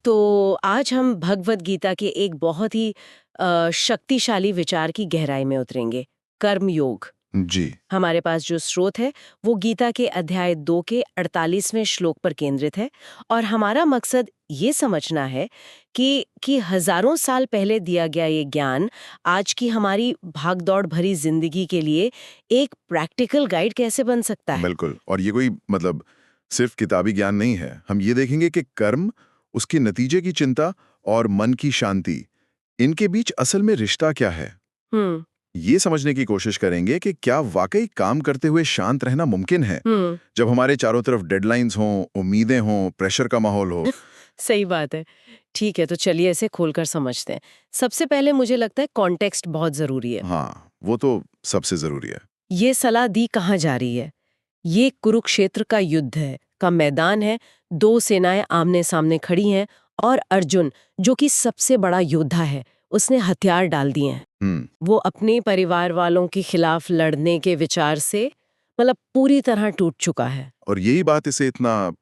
तो आज हम भगवद गीता के एक बहुत ही शक्तिशाली विचार की गहराई में उतरेंगे, कर्म योग। जी। हमारे पास जो स्रोत है वो गीता के अध्याय 2 के 48वें श्लोक पर केंद्रित है और हमारा मकसद ये समझना है कि हजारों साल पहले दिया गया ये ज्ञान आज की हमारी भागदौड़ भरी जिंदगी के लिए एक प्रैक्टिकल गाइड कैसे बन सकता है। बिल्कुल, और ये कोई मतलब सिर्फ किताबी ज्ञान नहीं है। हम ये देखेंगे कि कर्म, उसके नतीजे की चिंता और मन की शांति, इनके बीच असल में रिश्ता क्या है। हम्म। ये समझने की कोशिश करेंगे कि क्या वाकई काम करते हुए शांत रहना मुमकिन है, हम्म। जब हमारे चारों तरफ डेडलाइंस हों, उम्मीदें हों, प्रेशर का माहौल हो। सही बात है। ठीक है, तो चलिए इसे खोलकर समझते हैं। सबसे पहले मुझे लगता है कॉन्टेक्स्ट बहुत जरूरी है। हाँ, वो तो सबसे जरूरी है। ये सलाह दी कहाँ जा रही है? ये कुरुक्षेत्र का युद्ध है का मैदान है। दो सेनाएं आमने सामने खड़ी हैं और अर्जुन, जो कि सबसे बड़ा योद्धा है, उसने हथियार डाल दिए हैं। हम्म। वो अपने परिवार वालों के खिलाफ लड़ने के विचार से मतलब पूरी तरह टूट चुका है। और यही बात इसे इतना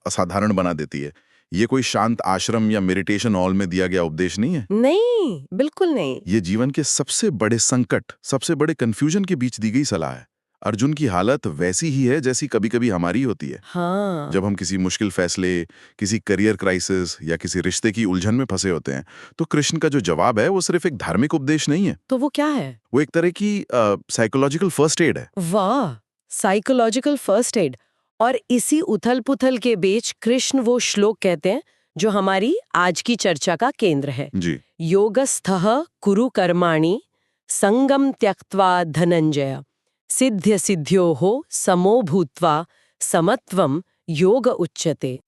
असाधारण बना देती है। ये कोई शांत आश्रम या मेडिटेशन हॉल में दिया गया उपदेश नहीं है। नहीं, बिल्कुल नहीं। ये जीवन के सबसे बड़े संकट, सबसे बड़े कंफ्यूजन के बीच दी गई सलाह है। अर्जुन की हालत वैसी ही है जैसी कभी-कभी हमारी होती है। हाँ। जब हम किसी मुश्किल फैसले, किसी करियर क्राइसिस या किसी रिश्ते की उलझन में फंसे होते हैं, तो कृष्ण का जो जवाब है वो सिर्फ एक धार्मिक उपदेश नहीं है। तो वो क्या है? वो एक तरह की साइकोलॉजिकल फर्स्ट एड है। वाह, साइकोलॉजिकल फर्स्ट एड। और इसी उथल-पुथल के बीच कृष्ण वो श्लोक कहते हैं जो हमारी आज की चर्चा का केंद्र है। जी। योगस्थः कुरु कर्माणि संगम त्यक्त्वा धनंजय सिद्ध्य सिद्ध्योः समो भूत्वा समत्वम योग उच्यते।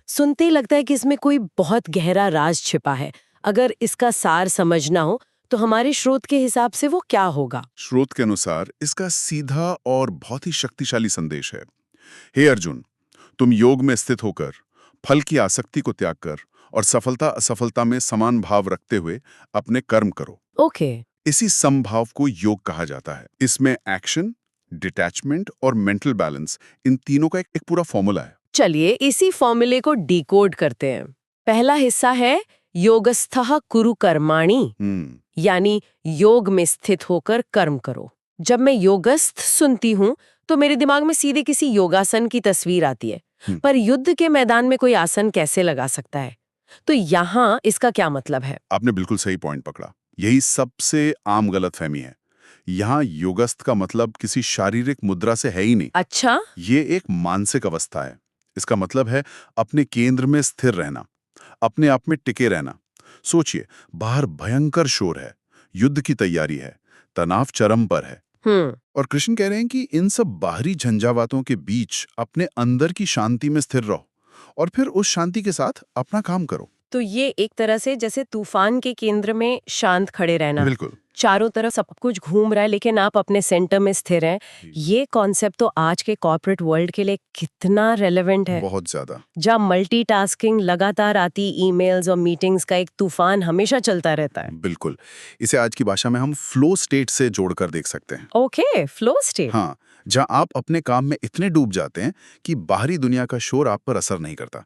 सुनते ही लगता है कि इसमें कोई बहुत गहरा राज छिपा है। अगर इसका सार समझना हो तो हमारे स्रोत के हिसाब से वो क्या होगा? स्रोत के अनुसार इसका सीधा और बहुत ही शक्तिशाली संदेश है। हे अर्जुन, तुम योग में स्थित होकर फल की आसक्ति को त्याग कर और सफलता असफलता में समान भाव रखते हुए अपने कर्म करो। ओके। इसी समभाव को योग कहा जाता है। इसमें एक्शन, डिटैचमेंट और मेंटल बैलेंस, इन तीनों का एक पूरा फॉर्मूला है। चलिए इसी फॉर्मूले को डिकोड करते हैं। पहला हिस्सा है योगस्थः कुरु कर्माणि, यानी योग में स्थित होकर कर्म करो। जब मैं योगस्थ सुनती हूँ तो मेरे दिमाग में सीधे किसी योगासन की तस्वीर आती है। पर युद्ध के मैदान में कोई आसन कैसे लगा सकता है? तो यहाँ इसका क्या मतलब है? आपने बिल्कुल सही पॉइंट पकड़ा। यही सबसे आम गलतफहमी है। यहाँ योगस्थ का मतलब किसी शारीरिक मुद्रा से है ही नहीं। अच्छा। ये एक मानसिक अवस्था है। इसका मतलब है अपने केंद्र में स्थिर रहना, अपने आप में टिके रहना। सोचिए, बाहर भयंकर शोर है, युद्ध की तैयारी है, तनाव चरम पर है, और कृष्ण कह रहे हैं कि इन सब बाहरी झंझावातों के बीच अपने अंदर की शांति में स्थिर रहो और फिर उस शांति के साथ अपना काम करो। तो ये एक तरह से जैसे तूफान के केंद्र में शांत खड़े रहना। बिल्कुल। चारों तरफ सब कुछ घूम रहा है लेकिन आप अपने सेंटर में स्थिर हैं। ये कॉन्सेप्ट तो आज के कॉर्पोरेट वर्ल्ड के लिए कितना रेलेवेंट है। बहुत ज्यादा। जहाँ मल्टीटास्किंग लगातार आती ईमेल्स और मीटिंग्स का एक तूफान हमेशा चलता रहता है। बिल्कुल। इसे आज की भाषा में हम फ्लो स्टेट से जोड़कर देख सकते हैं। Okay, flow state. हाँ, जहाँ आप अपने काम में इतने डूब जाते हैं कि बाहरी दुनिया का शोर आप पर असर नहीं करता।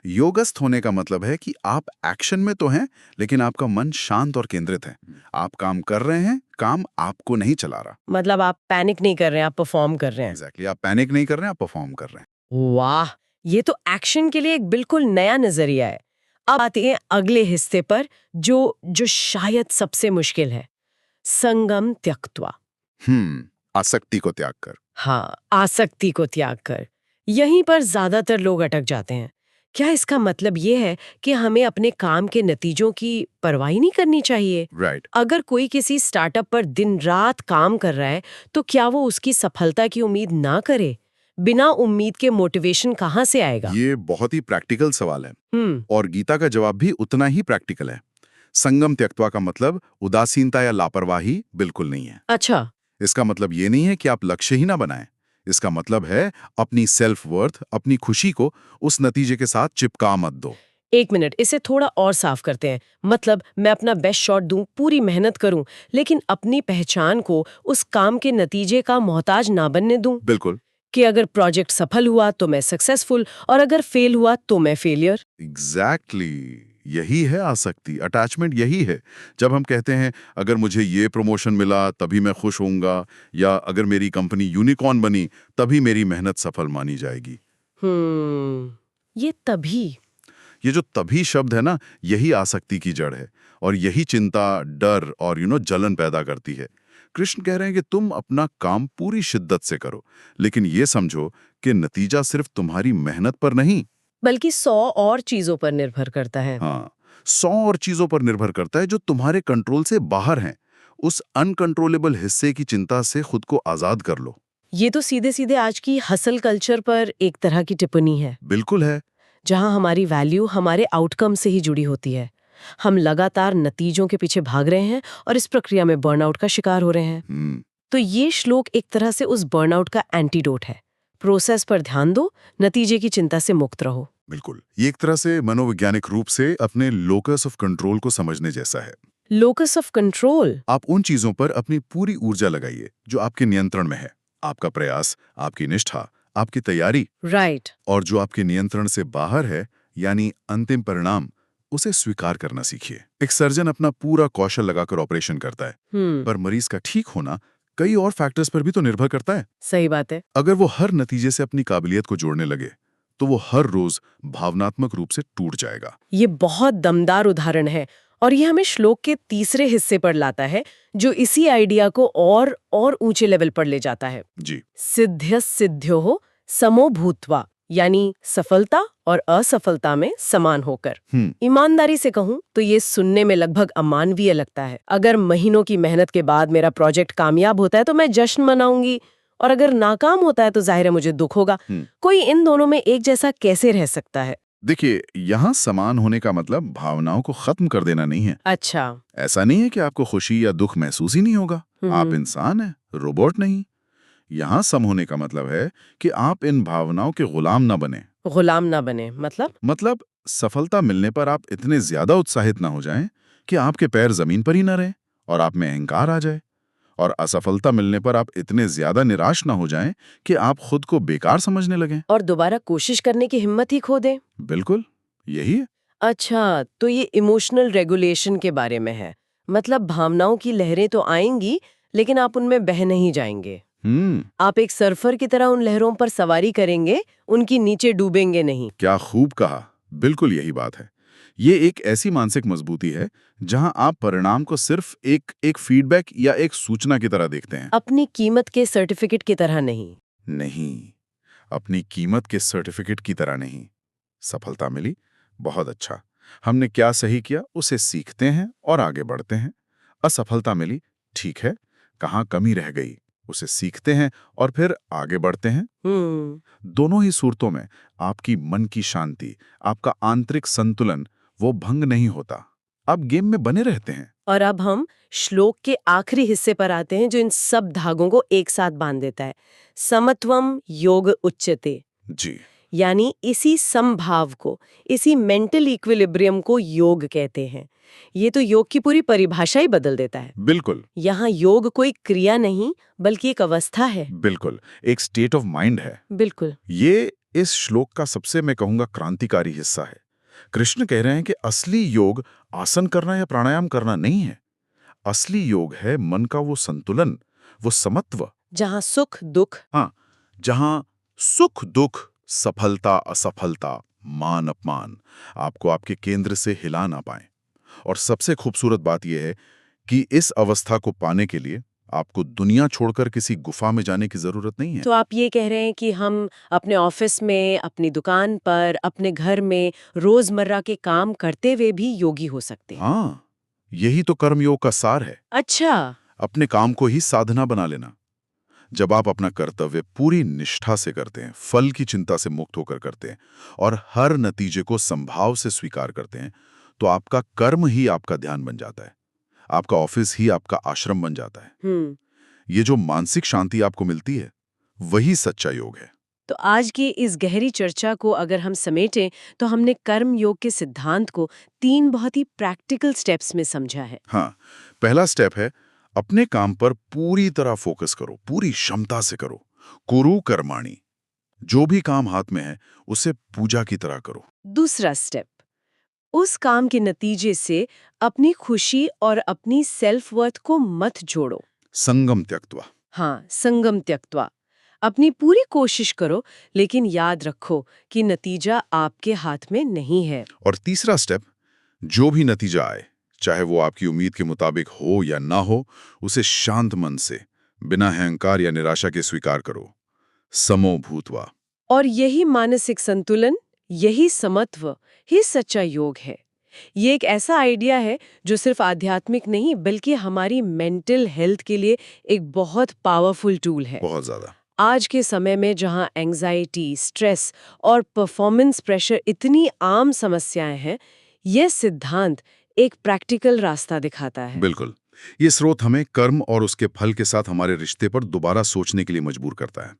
योगस्थ होने का मतलब है कि आप एक्शन में तो हैं, लेकिन आपका मन शांत और केंद्रित है। आप काम कर रहे हैं, काम आपको नहीं चला रहा। मतलब आप पैनिक नहीं कर रहे हैं, आप परफॉर्म कर रहे हैं। एग्जैक्टली, आप पैनिक नहीं कर रहे हैं, आप परफॉर्म कर रहे हैं। वाह, ये तो एक्शन के लिए एक बिल्कुल नया नजरिया है। अब आते हैं अगले हिस्से पर जो जो शायद सबसे मुश्किल है, संगम त्यक्त्वा। आसक्ति को त्याग कर। हाँ, आसक्ति को त्याग कर। यहीं पर ज्यादातर लोग अटक जाते हैं। क्या इसका मतलब ये है कि हमें अपने काम के नतीजों की परवाह ही नहीं करनी चाहिए? राइट। अगर कोई किसी स्टार्टअप पर दिन रात काम कर रहा है तो क्या वो उसकी सफलता की उम्मीद ना करे? बिना उम्मीद के मोटिवेशन कहाँ से आएगा? ये बहुत ही प्रैक्टिकल सवाल है, और गीता का जवाब भी उतना ही प्रैक्टिकल है। संगम त्यक्त्वा का मतलब उदासीनता या लापरवाही बिल्कुल नहीं है। अच्छा। इसका मतलब ये नहीं है कि आप लक्ष्य ही ना बनाएं। इसका मतलब है अपनी सेल्फ वर्थ, अपनी खुशी को उस नतीजे के साथ चिपका मत दो। एक मिनट, इसे थोड़ा और साफ करते हैं। मतलब मैं अपना बेस्ट शॉट दूं, पूरी मेहनत करूं, लेकिन अपनी पहचान को उस काम के नतीजे का मोहताज ना बनने दूं। बिल्कुल। कि अगर प्रोजेक्ट सफल हुआ तो मैं सक्सेसफुल और अगर फेल हुआ तो मैं फेलियर। एग्जैक्टली। यही है आसक्ति, अटैचमेंट यही है। जब हम कहते हैं अगर मुझे ये प्रमोशन मिला तभी मैं खुश होऊंगा, या अगर मेरी कंपनी यूनिकॉर्न बनी तभी मेरी मेहनत सफल मानी जाएगी। ये तभी। ये जो तभी शब्द है ना, यही आसक्ति की जड़ है, और यही चिंता, डर और जलन पैदा करती है। कृष्ण कह रहे हैं कि तुम अपना काम पूरी शिद्दत से करो, लेकिन ये समझो कि नतीजा सिर्फ तुम्हारी मेहनत पर नहीं, बल्कि 100 और चीजों पर निर्भर करता है। हाँ, 100 और चीजों पर निर्भर करता है जो तुम्हारे कंट्रोल से बाहर हैं। उस अनकंट्रोलेबल हिस्से की चिंता से खुद को आजाद कर लो। ये तो सीधे सीधे आज की हसल कल्चर पर एक तरह की टिप्पणी है, बिल्कुल है। जहां हमारी वैल्यू हमारे आउटकम से ही जुड़ी होती है। हम लगातार नतीजों के पीछे भाग रहे हैं और इस प्रक्रिया में बर्नआउट का शिकार हो रहे हैं। तो ये श्लोक एक तरह से उस बर्नआउट का एंटीडोट है। प्रोसेस पर ध्यान दो, नतीजे की चिंता से मुक्त रहो। बिल्कुल, ये एक तरह से मनोवैज्ञानिक रूप से अपने लोकस ऑफ कंट्रोल को समझने जैसा है। Locus of control. आप उन चीजों पर अपनी पूरी ऊर्जा लगाइए जो आपके नियंत्रण में है। आपका प्रयास, आपकी निष्ठा, आपकी तैयारी। राइट। और जो आपके नियंत्रण से बाहर है, यानी अंतिम परिणाम, उसे स्वीकार करना सीखिए। एक सर्जन अपना पूरा कौशल लगाकर ऑपरेशन करता है, पर मरीज का ठीक होना कई और फैक्टर्स पर भी तो निर्भर करता है। सही बात है। अगर वो हर नतीजे से अपनी काबिलियत को जोड़ने लगे तो वो हर रोज भावनात्मक रूप से टूट जाएगा। ये बहुत दमदार उदाहरण है, और ये हमें श्लोक के तीसरे हिस्से पर लाता है, जो इसी आइडिया को और ऊंचे लेवल पर ले जाता है। जी। सिद्ध्य सिद्ध्योः समो भूत्वा, यानी सफलता और असफलता में समान होकर। ईमानदारी से कहूं तो ये सुनने में लगभग अमानवीय लगता है। अगर महीनों की मेहनत के बाद मेरा प्रोजेक्ट कामयाब होता है तो मैं जश्न मनाऊंगी, और अगर नाकाम होता है तो जाहिर है मुझे दुख होगा। कोई इन दोनों में एक जैसा कैसे रह सकता है? देखिए, यहाँ समान होने का मतलब भावनाओं को खत्म कर देना नहीं है। अच्छा। ऐसा नहीं है कि आपको खुशी या दुख महसूस ही नहीं होगा। आप इंसान हैं, रोबोट नहीं। यहाँ सम होने का मतलब है कि आप इन भावनाओं के गुलाम ना बने। गुलाम ना बने मतलब सफलता मिलने पर आप इतने ज्यादा उत्साहित ना हो जाएं कि आपके पैर जमीन पर ही ना रहें और आप में अहंकार आ जाए, और असफलता मिलने पर आप इतने ज्यादा निराश ना हो जाएं कि आप खुद को बेकार समझने लगें और दोबारा कोशिश करने की हिम्मत ही खो दें। बिल्कुल, यही है। अच्छा, तो ये इमोशनल रेगुलेशन के बारे में है। मतलब भावनाओं की लहरें तो आएंगी, लेकिन आप उनमें बह नहीं जाएंगे। आप एक सर्फर की तरह उन लहरों पर सवारी करेंगे, उनकी नीचे डूबेंगे नहीं। क्या खूब कहा, बिल्कुल यही बात है। ये एक ऐसी मानसिक मजबूती है जहां आप परिणाम को सिर्फ एक फीडबैक या एक सूचना की तरह देखते हैं। अपनी कीमत के सर्टिफिकेट की तरह नहीं। नहीं, अपनी कीमत के सर्टिफिकेट की तरह नहीं। सफलता मिली, बहुत अच्छा, हमने क्या सही किया उसे सीखते हैं और आगे बढ़ते हैं। असफलता मिली, ठीक है, कहाँ कमी रह गई उसे सीखते हैं और फिर आगे बढ़ते हैं। दोनों ही सूरतों में आपकी मन की शांति, आपका आंतरिक संतुलन, वो भंग नहीं होता। आप गेम में बने रहते हैं। और अब हम श्लोक के आखिरी हिस्से पर आते हैं, जो इन सब धागों को एक साथ बांध देता है। समत्वम योग उच्यते। जी। यानी इसी समभाव को, इसी मेंटल इक्विलिब्रियम को योग कहते हैं। ये तो योग की पूरी परिभाषा ही बदल देता है। बिल्कुल। यहाँ योग कोई क्रिया नहीं, बल्कि एक अवस्था है। बिल्कुल, एक स्टेट ऑफ माइंड है। बिल्कुल। ये इस श्लोक का सबसे, मैं कहूंगा, क्रांतिकारी हिस्सा है। कृष्ण कह रहे हैं कि असली योग आसन करना या प्राणायाम करना नहीं है। असली योग है मन का वो संतुलन, वो समत्व, जहाँ सुख दुख, जहां सुख दुख, सफलता असफलता, मान अपमान आपको आपके केंद्र से हिला ना पाए। और सबसे खूबसूरत बात यह है कि इस अवस्था को पाने के लिए आपको दुनिया छोड़कर किसी गुफा में जाने की जरूरत नहीं है। तो आप ये कह रहे हैं कि हम अपने ऑफिस में, अपनी दुकान पर, अपने घर में रोजमर्रा के काम करते हुए भी योगी हो सकते हैं। हाँ, यही तो कर्मयोग का सार है। अच्छा। अपने काम को ही साधना बना लेना। जब आप अपना कर्तव्य पूरी निष्ठा से करते हैं, फल की चिंता से मुक्त होकर करते हैं और हर नतीजे को संभाव से स्वीकार करते हैं, तो आपका कर्म ही आपका ध्यान बन जाता है, आपका ऑफिस ही आपका आश्रम बन जाता है। ये जो मानसिक शांति आपको मिलती है, वही सच्चा योग है। तो आज की इस गहरी चर्चा को अगर हम समेटें, तो हमने कर्म योग के सिद्धांत को 3 बहुत ही प्रैक्टिकल स्टेप्स में समझा है। हाँ, पहला स्टेप है अपने काम पर पूरी तरह फोकस करो, पूरी क्षमता से करो। कुरु कर्माणि, जो भी काम हाथ में है उसे पूजा की तरह करो। दूसरा स्टेप, उस काम के नतीजे से अपनी खुशी और अपनी सेल्फ वर्थ को मत जोड़ो। संगम त्यक्त्वा। हाँ, संगम त्यक्त्वा। अपनी पूरी कोशिश करो, लेकिन याद रखो कि नतीजा आपके हाथ में नहीं है। और तीसरा स्टेप, जो भी नतीजा आए, चाहे वो आपकी उम्मीद के मुताबिक हो या ना हो, उसे शांत मन से, बिना अहंकार या निराशा के स्वीकार करो। समो भूतवा। और यही मानसिक संतुलन, यही समत्व ही सच्चा योग है। ये एक ऐसा आइडिया है जो सिर्फ आध्यात्मिक नहीं बल्कि हमारी मेंटल हेल्थ के लिए एक बहुत पावरफुल टूल है। बहुत ज्यादा। आज के समय में जहां एंजाइटी, स्ट्रेस और परफॉर्मेंस प्रेशर इतनी आम समस्याएं हैं, यह सिद्धांत एक प्रैक्टिकल रास्ता दिखाता है। बिल्कुल। ये स्रोत हमें कर्म और उसके फल के साथ हमारे रिश्ते पर दोबारा सोचने के लिए मजबूर करता है।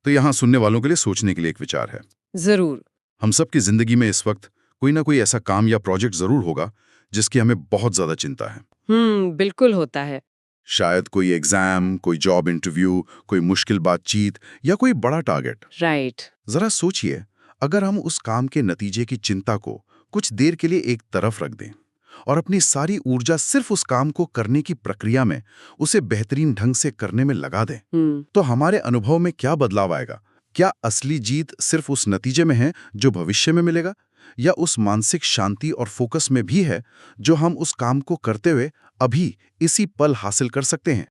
तो यहाँ सुनने वालों के लिए सोचने के लिए एक विचार है। जरूर। हम सब की जिंदगी में इस वक्त कोई ना कोई ऐसा काम या प्रोजेक्ट जरूर होगा जिसकी हमें बहुत ज्यादा चिंता है। बिल्कुल होता है। शायद कोई एग्जाम, कोई जॉब इंटरव्यू, कोई मुश्किल बातचीत या कोई बड़ा टारगेट। राइट। जरा सोचिए, अगर हम उस काम के नतीजे की चिंता को कुछ देर के लिए एक तरफ रख दें और अपनी सारी ऊर्जा सिर्फ उस काम को करने की प्रक्रिया में, उसे बेहतरीन ढंग से करने में लगा दें, तो हमारे अनुभव में क्या बदलाव आएगा? क्या असली जीत सिर्फ उस नतीजे में है जो भविष्य में मिलेगा, या उस मानसिक शांति और फोकस में भी है जो हम उस काम को करते हुए अभी इसी पल हासिल कर सकते हैं?